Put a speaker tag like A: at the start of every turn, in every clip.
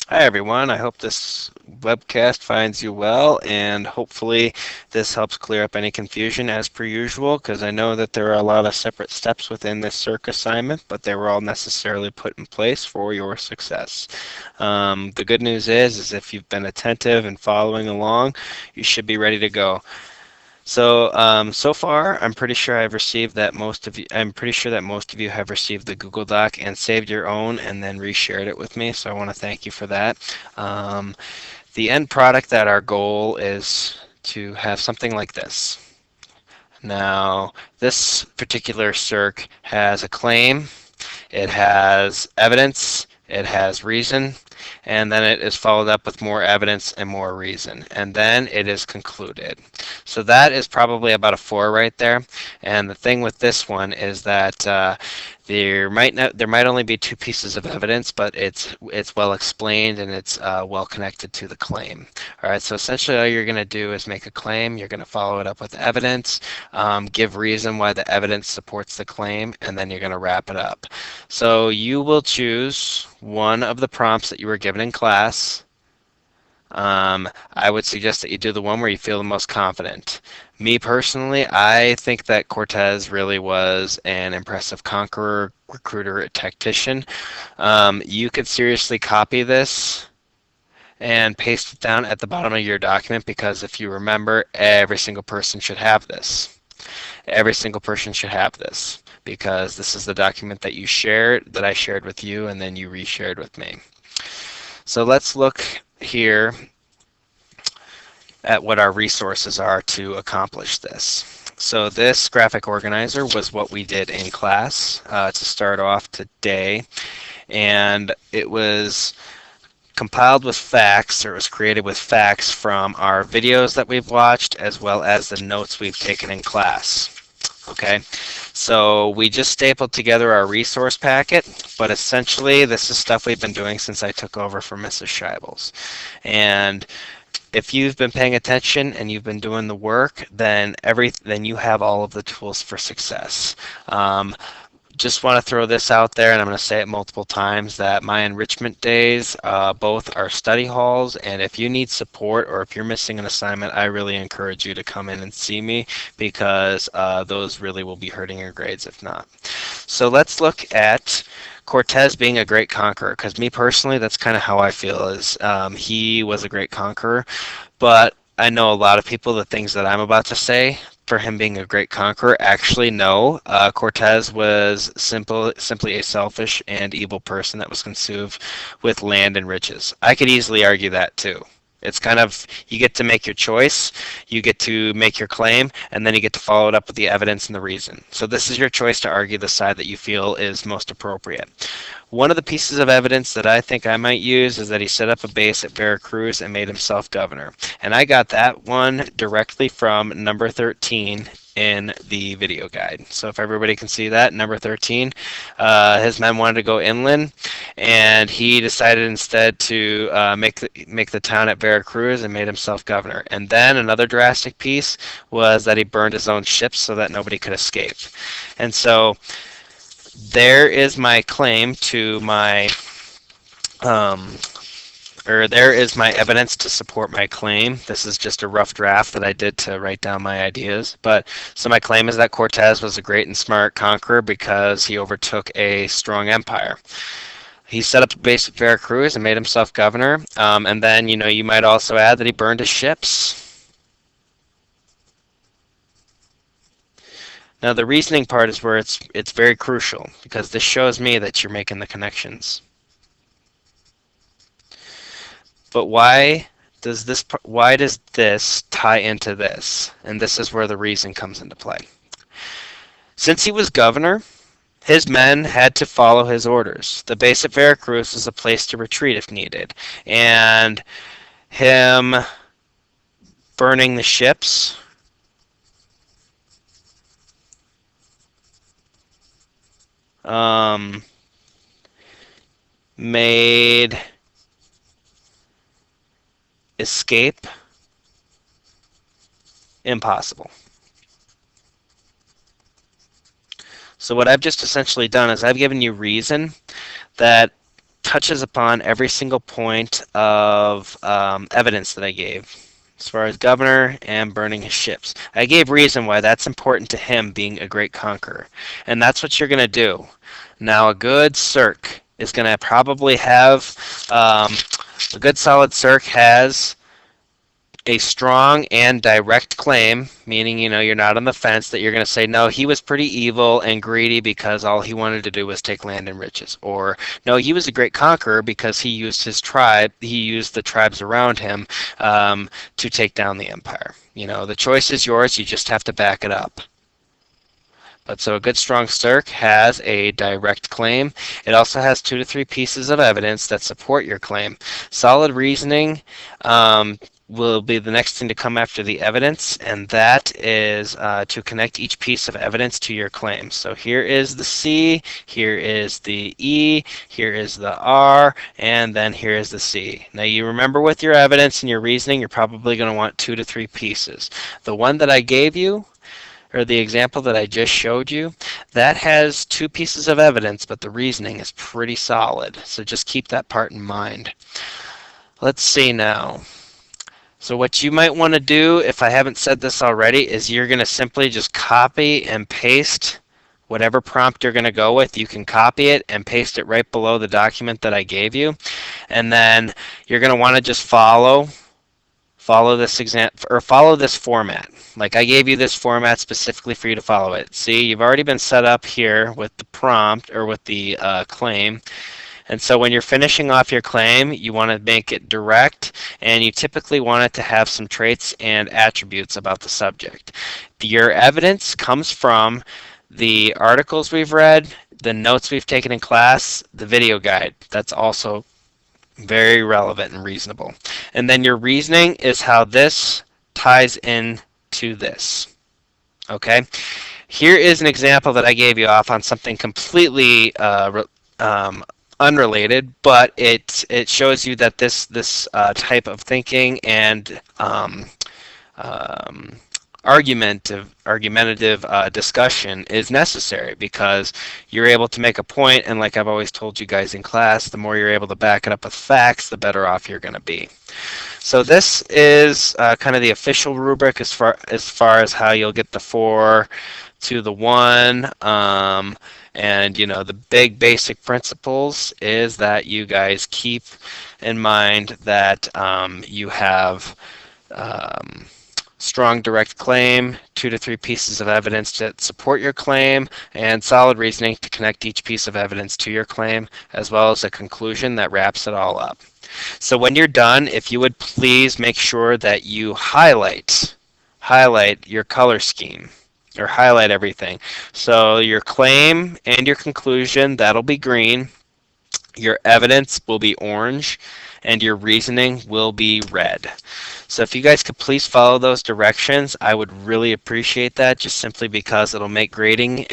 A: Hi everyone, I hope this webcast finds you well, and hopefully this helps clear up any confusion as per usual, because I know that there are a lot of separate steps within this CERC assignment, but they were all necessarily put in place for your success. The good news is if you've been attentive and following along, you should be ready to go. So far, I'm pretty sure I've received that most of you. I'm pretty sure that most of you have received the Google Doc and saved your own, and then reshared it with me. So I want to thank you for that. Um, the end product that our goal is to have something like this. Now, this particular CERC has a claim, it has evidence, it has reason, and then it is followed up with more evidence and more reason, and then it is concluded. So that is probably about a 4 right there. And the thing with this one is that there might only be 2 pieces of evidence, but it's well explained and it's well connected to the claim. All right, so essentially all you're going to do is make a claim. You're going to follow it up with evidence, give reason why the evidence supports the claim, and then you're going to wrap it up. So you will choose one of the prompts that you were given in class. I would suggest that you do the one where you feel the most confident. Me personally, I think that Cortez really was an impressive conqueror, recruiter, tactician. You could seriously copy this and paste it down at the bottom of your document, because if you remember, every single person should have this. Every single person should have this, because this is the document that you shared, that I shared with you, and then you reshared with me. So let's look here at what our resources are to accomplish this. So this graphic organizer was what we did in class to start off today, and it was compiled with facts, or it was created with facts from our videos that we've watched, as well as the notes we've taken in class. Okay, so we just stapled together our resource packet, but essentially this is stuff we've been doing since I took over for Mrs. Scheibels. And if you've been paying attention and you've been doing the work, then you have all of the tools for success. Just want to throw this out there, and I'm going to say it multiple times, that my enrichment days both are study halls, and if you need support or if you're missing an assignment, I really encourage you to come in and see me, because those really will be hurting your grades if not. So let's look at Cortez being a great conqueror, because me personally, that's kind of how I feel, is he was a great conqueror, but I know a lot of people, the things that I'm about to say, for him being a great conqueror, actually no. Cortez was simply a selfish and evil person that was consumed with land and riches. I could easily argue that too. It's kind of, you get to make your choice, you get to make your claim, and then you get to follow it up with the evidence and the reason. So this is your choice to argue the side that you feel is most appropriate. One of the pieces of evidence that I think I might use is that he set up a base at Veracruz and made himself governor. And I got that one directly from number 13 in the video guide. So if everybody can see that, number 13, his men wanted to go inland, and he decided instead to make the town at Veracruz and made himself governor. And then another drastic piece was that he burned his own ships so that nobody could escape. And so there is my claim to my there is my evidence to support my claim. This is just a rough draft that I did to write down my ideas. But so my claim is that Cortez was a great and smart conqueror because he overtook a strong empire. He set up a base at Veracruz and made himself governor. And then, you might also add that he burned his ships. Now the reasoning part is where it's very crucial, because this shows me that you're making the connections. But why does this tie into this? And this is where the reason comes into play. Since he was governor, his men had to follow his orders. The base at Veracruz was a place to retreat if needed, and him burning the ships made escape impossible. So what I've just essentially done is I've given you reason that touches upon every single point of evidence that I gave, as far as governor and burning his ships. I gave reason why that's important to him being a great conqueror. And that's what you're going to do. Now, a good CERC is going to probably have, a good solid CERC has a strong and direct claim, meaning, you're not on the fence, that you're going to say, no, he was pretty evil and greedy because all he wanted to do was take land and riches. Or, no, he was a great conqueror because he used the tribes around him to take down the empire. The choice is yours, you just have to back it up. But so a good strong CERC has a direct claim. It also has 2 to 3 pieces of evidence that support your claim. Solid reasoning will be the next thing to come after the evidence, and that is to connect each piece of evidence to your claim. So here is the C, here is the E, here is the R, and then here is the C. Now you remember with your evidence and your reasoning, you're probably going to want 2 to 3 pieces. The one that I gave you, or the example that I just showed you, that has 2 pieces of evidence, but the reasoning is pretty solid. So just keep that part in mind. Let's see now. So what you might want to do, if I haven't said this already, is you're going to simply just copy and paste whatever prompt you're going to go with. You can copy it and paste it right below the document that I gave you. And then you're going to want to just follow this format. Like I gave you this format specifically for you to follow it. See, you've already been set up here with the prompt or with the claim. And so when you're finishing off your claim, you want to make it direct, and you typically want it to have some traits and attributes about the subject. Your evidence comes from the articles we've read, the notes we've taken in class, the video guide. That's also very relevant and reasonable. And then your reasoning is how this ties in to this. Okay? Here is an example that I gave you off on something completely unrelated, but it shows you that this type of thinking and argumentative discussion is necessary, because you're able to make a point, and like I've always told you guys in class, the more you're able to back it up with facts, the better off you're going to be. So this is kind of the official rubric as far as how you'll get the 4 to the 1. And the big basic principles is that you guys keep in mind that you have strong direct claim, 2 to 3 pieces of evidence that support your claim, and solid reasoning to connect each piece of evidence to your claim, as well as a conclusion that wraps it all up. So when you're done, if you would please make sure that you highlight your color scheme, or highlight everything. So your claim and your conclusion, that'll be green. Your evidence will be orange, and your reasoning will be red. So if you guys could please follow those directions, I would really appreciate that, just simply because it'll make grading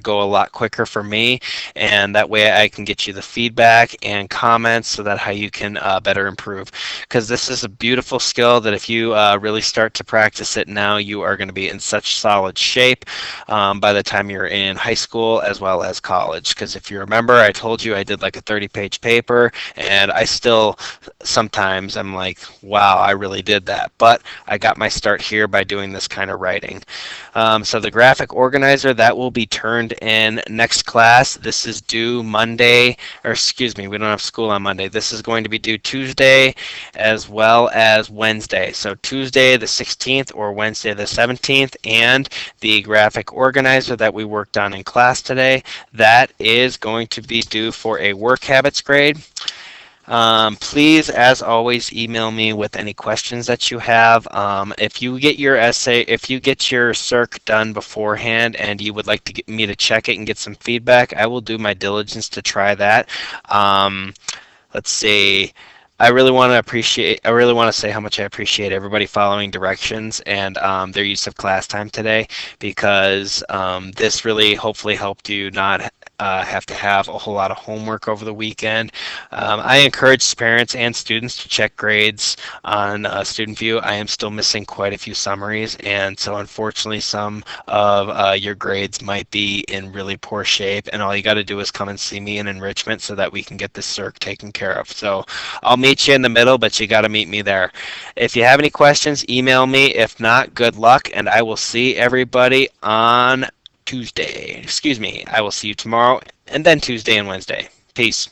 A: go a lot quicker for me, and that way I can get you the feedback and comments so that how you can better improve. Because this is a beautiful skill that if you really start to practice it now, you are going to be in such solid shape by the time you're in high school as well as college. Because if you remember, I told you I did like a 30-page paper, and I still sometimes I'm like, wow, I really did that. But I got my start here by doing this kind of writing. So the graphic organizer, that will be turned in next class. This is due Monday, or excuse me, we don't have school on Monday. This is going to be due Tuesday as well as Wednesday. So Tuesday the 16th or Wednesday the 17th, and the graphic organizer that we worked on in class today, that is going to be due for a work habits grade. Please, as always, email me with any questions that you have. If you get your CERC done beforehand and you would like to get me to check it and get some feedback, I will do my diligence to try that. Let's see. I really want to say how much I appreciate everybody following directions and their use of class time today, because this really hopefully helped you not have to have a whole lot of homework over the weekend. I encourage parents and students to check grades on Student View. I am still missing quite a few summaries, and so unfortunately some of your grades might be in really poor shape, and all you got to do is come and see me in enrichment so that we can get this CERC taken care of. So I'll meet you in the middle, but you got to meet me there. If you have any questions, email me. If not, good luck, and I will see everybody on Tuesday. Excuse me. I will see you tomorrow and then Tuesday and Wednesday. Peace.